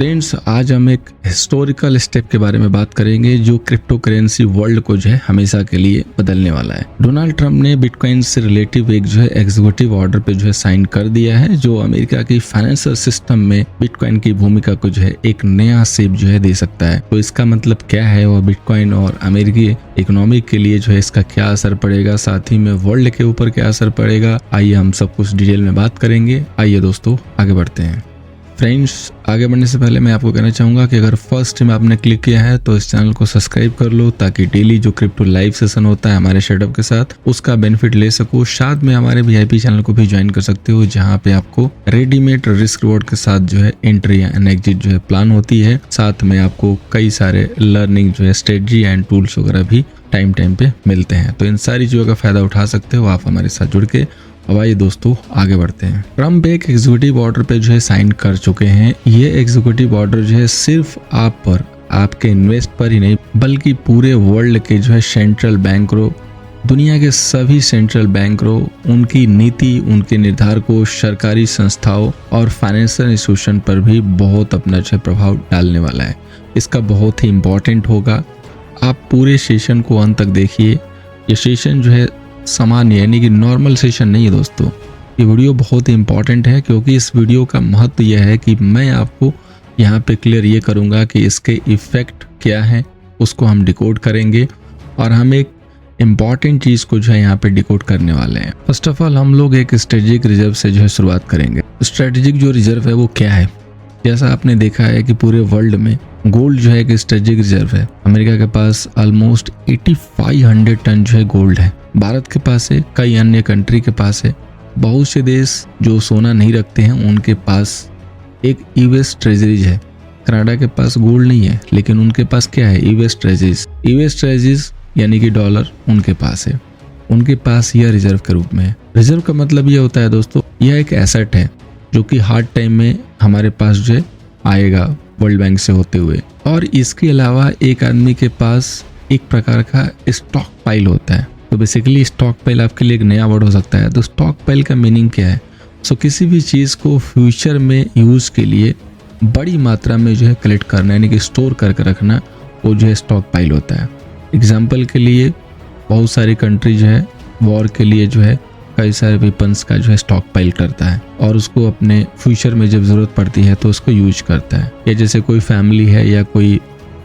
Friends, आज हम एक हिस्टोरिकल स्टेप के बारे में बात करेंगे जो क्रिप्टो करेंसी वर्ल्ड को जो है हमेशा के लिए बदलने वाला है। डोनाल्ड ट्रंप ने बिटकॉइन से रिलेटिव एक जो है एग्जीक्यूटिव ऑर्डर पे जो है साइन कर दिया है, जो अमेरिका की फाइनेंशियल सिस्टम में बिटकॉइन की भूमिका को जो है एक नया शेप जो है दे सकता है। तो इसका मतलब क्या है और बिटकॉइन और अमेरिकी इकोनॉमी के लिए जो है इसका क्या असर पड़ेगा, साथ ही में वर्ल्ड के ऊपर क्या असर पड़ेगा, आइए हम सब कुछ डिटेल में बात करेंगे। आइए दोस्तों आगे बढ़ते हैं। फ्रेंड्स, आगे बढ़ने से पहले मैं आपको कहना चाहूँगा कि अगर फर्स्ट टाइम आपने क्लिक किया है तो इस चैनल को सब्सक्राइब कर लो, ताकि डेली जो क्रिप्टो लाइव सेशन होता है हमारे सेटअप के साथ उसका बेनिफिट ले सको। साथ में हमारे VIP चैनल को भी ज्वाइन कर सकते हो, जहाँ पे आपको रेडीमेड रिस्क रिवॉर्ड के साथ जो है एंट्री एंड एग्जिट जो है प्लान होती है। साथ में आपको कई सारे लर्निंग जो है स्ट्रेटजी एंड टूल्स वगैरह भी टाइम पे मिलते हैं। तो इन सारी चीज़ों का फायदा उठा सकते हो आप हमारे साथ जुड़ के। अब आइए दोस्तों आगे बढ़ते हैं। ट्रम्प एक एग्जीक्यूटिव ऑर्डर पे जो है साइन कर चुके हैं। ये एग्जीक्यूटिव ऑर्डर जो है सिर्फ आप पर, आपके इन्वेस्ट पर ही नहीं बल्कि पूरे वर्ल्ड के जो है सेंट्रल बैंकरों, दुनिया के सभी सेंट्रल बैंकरों, उनकी नीति, उनके निर्धारकों, सरकारी संस्थाओं और फाइनेंशियल इंस्टीट्यूशन पर भी बहुत अपना जो है प्रभाव डालने वाला है। इसका बहुत ही इम्पोर्टेंट होगा। आप पूरे सेशन को अंत तक देखिए। ये सेशन जो है सामान्य यानी कि नॉर्मल सेशन नहीं है दोस्तों। ये वीडियो बहुत ही इंपॉर्टेंट है, क्योंकि इस वीडियो का महत्व यह है कि मैं आपको यहाँ पे क्लियर ये करूँगा कि इसके इफेक्ट क्या है, उसको हम डिकोड करेंगे और हम एक इम्पॉर्टेंट चीज़ को जो है यहाँ पे डिकोड करने वाले हैं। फर्स्ट ऑफ ऑल हम लोग एक स्ट्रेटेजिक रिजर्व से जो है शुरुआत करेंगे। स्ट्रेटेजिक जो रिजर्व है वो क्या है? जैसा आपने देखा है कि पूरे वर्ल्ड में गोल्ड जो है एक स्ट्रेटेजिक रिजर्व है। अमेरिका के पास ऑलमोस्ट 8500 टन जो है गोल्ड है। भारत के पास है, कई अन्य कंट्री के पास है। बहुत से देश जो सोना नहीं रखते हैं उनके पास एक US ट्रेजरीज है। कनाडा के पास गोल्ड नहीं है, लेकिन उनके पास क्या है? US treasuries. US ट्रेजरीज यानी कि डॉलर उनके पास है। उनके पास यह रिजर्व के रूप में है। रिजर्व का मतलब यह होता है दोस्तों, यह एक एसेट है जो कि हार्ड टाइम में हमारे पास जो है आएगा वर्ल्ड बैंक से होते हुए। और इसके अलावा एक आदमी के पास एक प्रकार का स्टॉक पाइल होता है। तो बेसिकली स्टॉक पाइल आपके लिए एक नया वर्ड हो सकता है। तो स्टॉक पाइल का मीनिंग क्या है? सो किसी भी चीज़ को फ्यूचर में यूज़ के लिए बड़ी मात्रा में जो है कलेक्ट करना यानी कि स्टोर करके रखना, वो जो है स्टॉक पाइल होता है। एग्जाम्पल के लिए बहुत सारी कंट्री जो है वॉर के लिए जो है कई सारे वेपन्स का जो है स्टॉक पाइल करता है और उसको अपने फ्यूचर में जब ज़रूरत पड़ती है तो उसको यूज करता है। या जैसे कोई फैमिली है या कोई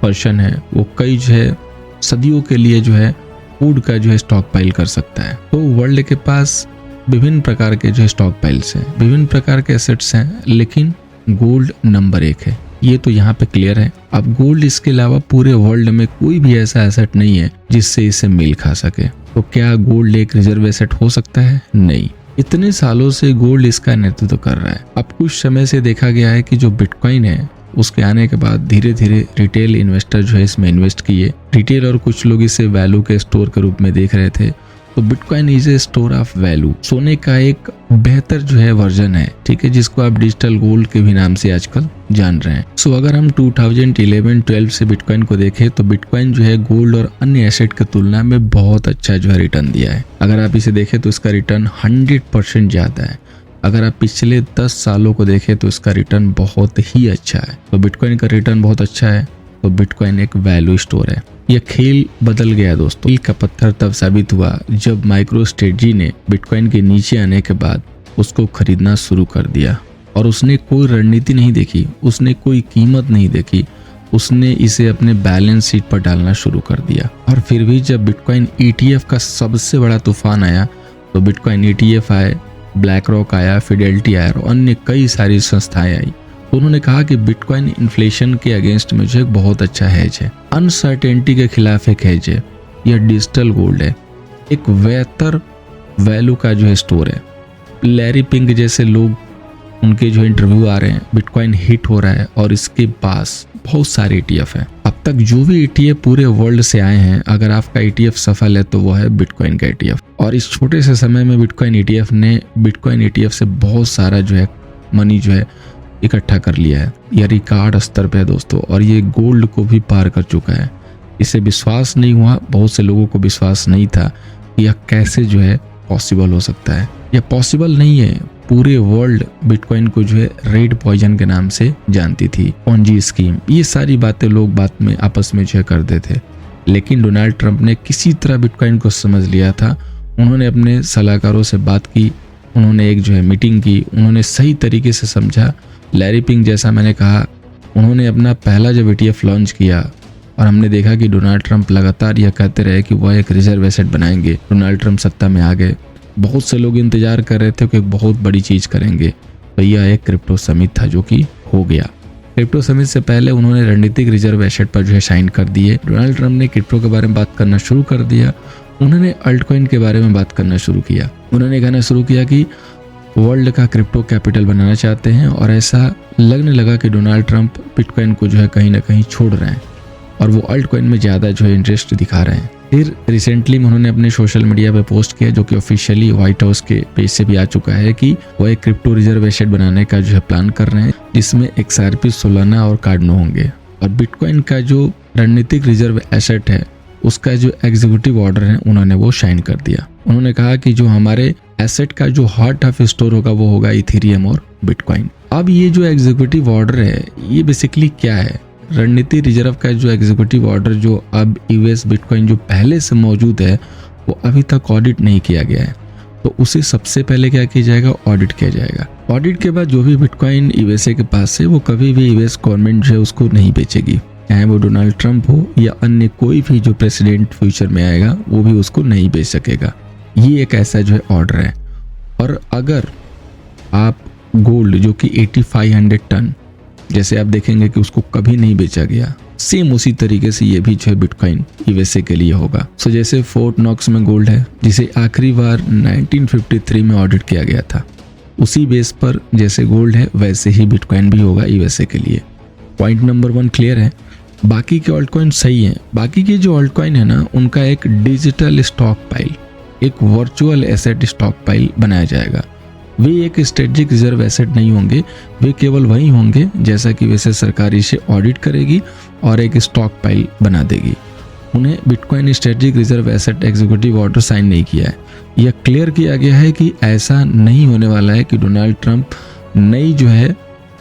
पर्सन है, वो कई जो है सदियों के लिए जो है फूड का जो है स्टॉक पाइल कर सकता है। तो वर्ल्ड के पास विभिन्न प्रकार के जो है स्टॉक पाइल्स हैं, विभिन्न प्रकार के एसेट्स हैं, लेकिन गोल्ड नंबर 1 है। ये तो यहाँ पे क्लियर है। अब गोल्ड इसके अलावा पूरे वर्ल्ड में कोई भी ऐसा एसेट नहीं है जिससे इसे मेल खा सके। तो क्या गोल्ड एक रिजर्व एसेट हो सकता है? नहीं। इतने सालों से गोल्ड इसका नेतृत्व कर रहा है। अब कुछ समय से देखा गया है कि जो बिटकॉइन है उसके आने के बाद धीरे धीरे रिटेल इन्वेस्टर जो है इसमें इन्वेस्ट किए। रिटेल और कुछ लोग इसे वैल्यू के स्टोर के रूप में देख रहे थे। तो bitcoin is a store of value, सोने का एक बेहतर जो है वर्जन है, ठीक है, जिसको आप डिजिटल गोल्ड के भी नाम से आजकल जान रहे हैं। सो अगर हम 2011-12 से बिटकॉइन को देखें तो बिटकॉइन जो है गोल्ड और अन्य एसेट की तुलना में बहुत अच्छा जो है रिटर्न दिया है। अगर आप इसे देखें तो इसका रिटर्न 100% ज्यादा है। अगर आप पिछले 10 सालों को देखें तो इसका रिटर्न बहुत ही अच्छा है। तो बिटकॉइन का रिटर्न बहुत अच्छा है। तो बिटकॉइन एक वैल्यू स्टोर है। यह खेल बदल गया दोस्तों। मील का पत्थर तब साबित हुआ जब माइक्रोस्ट्रेटजी ने बिटकॉइन के नीचे आने के बाद उसको खरीदना शुरू कर दिया और उसने कोई रणनीति नहीं देखी, उसने कोई कीमत नहीं देखी, उसने इसे अपने बैलेंस शीट पर डालना शुरू कर दिया। और फिर भी जब बिटकॉइन ETF का सबसे बड़ा तूफान आया तो बिटकॉइन ETF आए, ब्लैक रॉक आया, फिडेलिटी आया और अन्य कई सारी संस्थाएं आई। तो उन्होंने कहा कि बिटकॉइन इन्फ्लेशन के अगेंस्ट में जो एक बहुत अच्छा हेज है, अनसर्टेनिटी के खिलाफ एक हेज है। यह डिजिटल गोल्ड है, एक बेहतर वैल्यू का जो है स्टोर है। लैरी पिंक जैसे लोग, उनके जो इंटरव्यू आ रहे हैं, बिटकॉइन हिट हो रहा है और इसके पास बहुत सारे ETF है। अब तक जो भी ETF पूरे वर्ल्ड से आए हैं, अगर आपका ETF सफल है तो वो है बिटकॉइन का ETF। और इस छोटे से समय में बिटकॉइन ETF ने बिटकॉइन ETF से बहुत सारा जो है मनी जो है इकट्ठा कर लिया है। यह रिकॉर्ड स्तर पे है दोस्तों, और ये गोल्ड को भी पार कर चुका है। इसे विश्वास नहीं हुआ, बहुत से लोगों को विश्वास नहीं था कि यह कैसे जो है पॉसिबल हो सकता है। यह पॉसिबल नहीं है, पूरे वर्ल्ड बिटकॉइन को जो है रेड पॉइजन के नाम से जानती थी, पोंजी स्कीम, ये सारी बातें लोग बात में आपस में जो है करते थे। लेकिन डोनाल्ड ट्रंप ने किसी तरह बिटकॉइन को समझ लिया था। उन्होंने अपने सलाहकारों से बात की, उन्होंने एक जो है मीटिंग की, उन्होंने सही तरीके से समझा। लैरी पिंग, जैसा मैंने कहा, उन्होंने अपना पहला जब ETF लॉन्च किया और हमने देखा कि डोनाल्ड ट्रंप लगातार यह कहते रहे कि वह एक रिजर्व एसेट बनाएंगे। डोनाल्ड ट्रंप सत्ता में आ गए, बहुत से लोग इंतजार कर रहे थे कि एक बहुत बड़ी चीज़ करेंगे, तो यह एक क्रिप्टो समिट था जो कि हो गया। क्रिप्टो समिट से पहले उन्होंने रणनीतिक रिजर्व एसेट पर जो है साइन कर दिए। डोनाल्ड ट्रंप ने क्रिप्टो के बारे में बात करना शुरू कर दिया। उन्होंने अल्टकॉइन के बारे में बात करना शुरू किया। उन्होंने कहना शुरू किया कि वर्ल्ड का क्रिप्टो कैपिटल बनाना चाहते हैं और ऐसा लगने लगा कि डोनाल्ड ट्रंप बिटकॉइन को जो है कहीं ना कहीं छोड़ रहे हैं और वो अल्टकॉइन में ज़्यादा जो है इंटरेस्ट दिखा रहे हैं। फिर रिसेंटली उन्होंने अपने सोशल मीडिया पे पोस्ट किया, जो कि ऑफिशियली व्हाइट हाउस के पेज से भी आ चुका है, कि वो एक क्रिप्टो रिजर्व एसेट बनाने का जो है प्लान कर रहे हैं, जिसमें XRP, सोलाना और कार्डनो होंगे। और बिटकॉइन का जो रणनीतिक रिजर्व एसेट है उसका जो एग्जीक्यूटिव ऑर्डर है उन्होंने वो साइन कर दिया। उन्होंने कहा कि जो हमारे एसेट का जो हार्ट ऑफ स्टोर होगा वो होगा इथेरियम और बिटकॉइन। अब ये जो एग्जीक्यूटिव ऑर्डर है ये बेसिकली क्या है? रणनीतिक रिजर्व का जो एग्जीक्यूटिव ऑर्डर जो अब यूएस बिटकॉइन जो पहले से मौजूद है वो अभी तक ऑडिट नहीं किया गया है, तो उसे सबसे पहले क्या किया जाएगा? ऑडिट किया जाएगा। ऑडिट के बाद जो भी बिटकॉइन यूएसए के पास है वो कभी भी यूएस गवर्नमेंट जो है उसको नहीं बेचेगी, चाहे वो डोनाल्ड ट्रंप हो या अन्य कोई भी जो प्रेसिडेंट फ्यूचर में आएगा वो भी उसको नहीं बेच सकेगा। ये एक ऐसा जो है ऑर्डर है। और अगर आप गोल्ड जो कि 8500 टन, जैसे आप देखेंगे कि उसको कभी नहीं बेचा गया, सेम उसी तरीके से ये भी जो है बिटकॉइन यूएसए के लिए होगा। सो जैसे फोर्ट नॉक्स में गोल्ड है जिसे आखिरी बार 1953 में ऑडिट किया गया था, उसी बेस पर जैसे गोल्ड है वैसे ही बिटकॉइन भी होगा यूएसए के लिए। पॉइंट नंबर 1 क्लियर है। बाकी के ऑल्ट कॉइन सही हैं। बाकी के जो ऑल्ट कॉइन है ना उनका एक डिजिटल स्टॉक पाइल, एक वर्चुअल एसेट स्टॉक पाइल बनाया जाएगा। वे एक स्ट्रेटेजिक रिजर्व एसेट नहीं होंगे, वे केवल वही होंगे जैसा कि वैसे सरकार इसे ऑडिट करेगी और एक स्टॉक पाइल बना देगी। उन्हें bitcoin strategic reserve asset executive order sign नहीं किया है। यह क्लियर किया गया है कि ऐसा नहीं होने वाला है कि डोनाल्ड ट्रंप नई जो है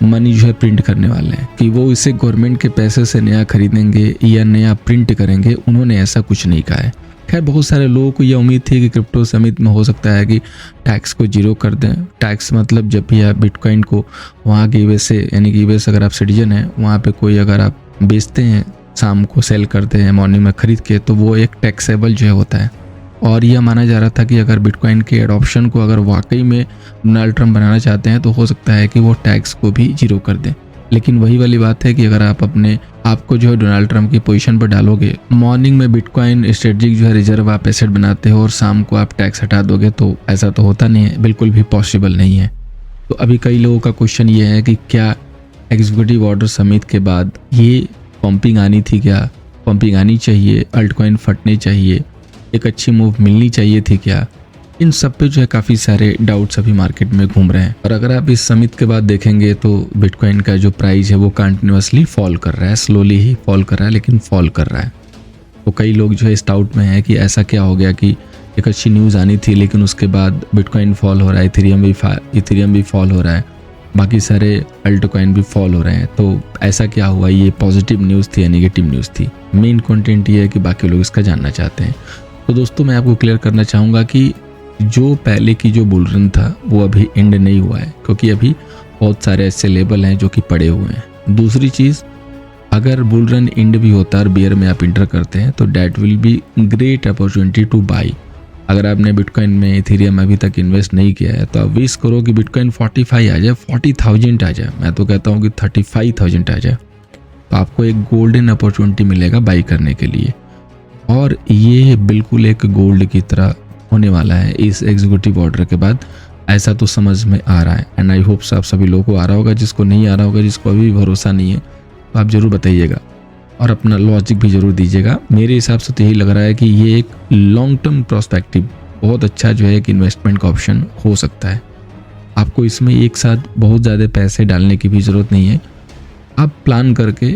मनी जो है प्रिंट करने वाले हैं, कि वो इसे गवर्नमेंट के पैसे से नया खरीदेंगे या नया प्रिंट करेंगे। उन्होंने ऐसा कुछ नहीं कहा है। खैर, बहुत सारे लोगों को यह उम्मीद थी कि क्रिप्टो समिट में हो सकता है कि टैक्स को जीरो कर दें। टैक्स मतलब जब भी आप बिटकॉइन को वहाँ के यूएसए यानी कि यूएस अगर आप सिटीजन हैं वहाँ पे कोई अगर आप बेचते हैं, शाम को सेल करते हैं, मॉर्निंग में खरीद के, तो वो एक टैक्सेबल जो है होता है। और यह माना जा रहा था कि अगर बिटकॉइन के एडॉप्शन को अगर वाकई में डोनाल्ड ट्रंप बनाना चाहते हैं तो हो सकता है कि वो टैक्स को भी जीरो कर दें। लेकिन वही वाली बात है कि अगर आप अपने आपको जो है डोनाल्ड ट्रंप की पोजीशन पर डालोगे, मॉर्निंग में बिटकॉइन स्ट्रेटेजिक जो है रिजर्व आप एसेट बनाते हो और शाम को आप टैक्स हटा दोगे, तो ऐसा तो होता नहीं है, बिल्कुल भी पॉसिबल नहीं है। तो अभी कई लोगों का क्वेश्चन ये है कि क्या एग्जीक्यूटिव ऑर्डर समिट के बाद ये पंपिंग आनी थी, क्या पंपिंग आनी चाहिए, अल्टकॉइन फटने चाहिए, एक अच्छी मूव मिलनी चाहिए थी क्या? इन सब पे जो है काफ़ी सारे डाउट्स अभी मार्केट में घूम रहे हैं। और अगर आप इस समिट के बाद देखेंगे तो बिटकॉइन का जो प्राइस है वो कंटिन्यूसली फॉल कर रहा है, स्लोली ही फॉल कर रहा है लेकिन फॉल कर रहा है। तो कई लोग जो है इस डाउट में है कि ऐसा क्या हो गया कि एक अच्छी न्यूज़ आनी थी लेकिन उसके बाद बिटकॉइन फॉल हो रहा है, इथेरियम भी फॉल हो रहा है, बाकी सारे अल्टकॉइन भी फॉल हो रहे हैं। तो ऐसा क्या हुआ? ये पॉजिटिव न्यूज़ थी या नेगेटिव न्यूज़ थी? मेन कंटेंट ये है कि बाकी लोग इसका जानना चाहते हैं। तो दोस्तों, मैं आपको क्लियर करना चाहूँगा कि जो पहले की जो बुल रन था वो अभी एंड नहीं हुआ है, क्योंकि अभी बहुत सारे ऐसे लेवल हैं जो कि पड़े हुए हैं। दूसरी चीज़, अगर बुल रन एंड भी होता है और बियर में आप इंटर करते हैं तो that will be great opportunity two by. अगर आपने बिटकॉइन में, इथेरियम में अभी तक इन्वेस्ट नहीं किया है तो आप विश करो कि बिटकॉइन 45 आ जाए, 40,000 आ जाए, मैं तो कहता हूँ कि 35,000 आ जाए, तो आपको एक गोल्डन अपॉर्चुनिटी मिलेगा बाई करने के लिए। और ये बिल्कुल एक गोल्ड की तरह होने वाला है इस एग्जीक्यूटिव ऑर्डर के बाद, ऐसा तो समझ में आ रहा है। एंड आई होप आप सभी लोगों को आ रहा होगा। जिसको नहीं आ रहा होगा, जिसको अभी भरोसा नहीं है, तो आप ज़रूर बताइएगा और अपना लॉजिक भी ज़रूर दीजिएगा। मेरे हिसाब से तो यही लग रहा है कि ये एक लॉन्ग टर्म प्रोस्पेक्टिव बहुत अच्छा जो है एक इन्वेस्टमेंट का ऑप्शन हो सकता है। आपको इसमें एक साथ बहुत ज़्यादा पैसे डालने की भी ज़रूरत नहीं है। आप प्लान करके,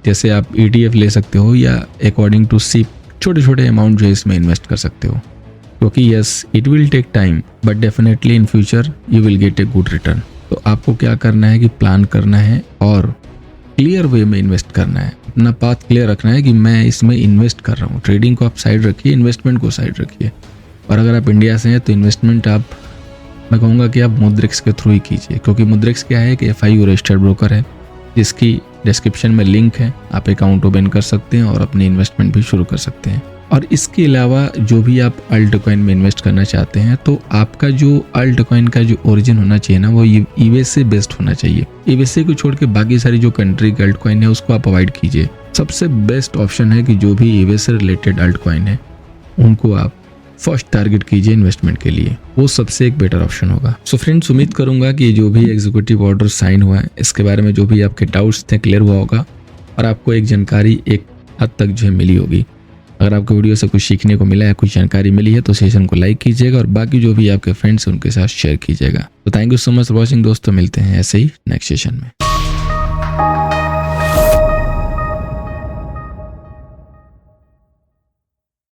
जैसे आप ETF ले सकते हो या अकॉर्डिंग टू सिप छोटे छोटे अमाउंट जो है इसमें इन्वेस्ट कर सकते हो। क्योंकि yes it will take time but definitely in future you will get a good return. तो आपको क्या करना है कि प्लान करना है और क्लियर वे में इन्वेस्ट करना है, अपना पाथ क्लियर रखना है कि मैं इसमें इन्वेस्ट कर रहा हूँ। ट्रेडिंग को आप साइड रखिए, इन्वेस्टमेंट को साइड रखिए। और अगर आप इंडिया से हैं तो इन्वेस्टमेंट मैं कहूँगा कि आप मुद्रिक्स के थ्रू ही कीजिए, क्योंकि मुद्रिक्स क्या है कि FIU रजिस्टर्ड ब्रोकर है, जिसकी डिस्क्रिप्शन में लिंक है, आप अकाउंट ओपन कर सकते हैं और अपनी इन्वेस्टमेंट भी शुरू कर सकते हैं। और इसके अलावा जो भी आप अल्ट कॉइन में इन्वेस्ट करना चाहते हैं तो आपका जो अल्ट कॉइन का जो ओरिजिन होना चाहिए ना, वो यूएसए बेस्ड होना चाहिए। यूएसए को छोड़ के बाकी सारी जो कंट्री के अल्ट कॉइन है उसको आप अवॉइड कीजिए। सबसे बेस्ट ऑप्शन है कि जो भी यूएसए रिलेटेड अल्ट कॉइन है उनको आप फर्स्ट टारगेट कीजिए इन्वेस्टमेंट के लिए, वो सबसे एक बेटर ऑप्शन होगा। सो फ्रेंड्स, उम्मीद करूंगा कि जो भी एग्जीक्यूटिव ऑर्डर साइन हुआ है इसके बारे में जो भी आपके डाउट्स थे क्लियर हुआ होगा और आपको एक जानकारी एक हद तक जो है मिली होगी। अगर आपको वीडियो से कुछ सीखने को मिला है, कुछ जानकारी मिली है तो सेशन को लाइक कीजिएगा और बाकी जो भी आपके फ्रेंड्स हैं उनके साथ शेयर कीजिएगा। तो thank you so much for watching दोस्तों, मिलते हैं ऐसे ही नेक्स्ट सेशन में।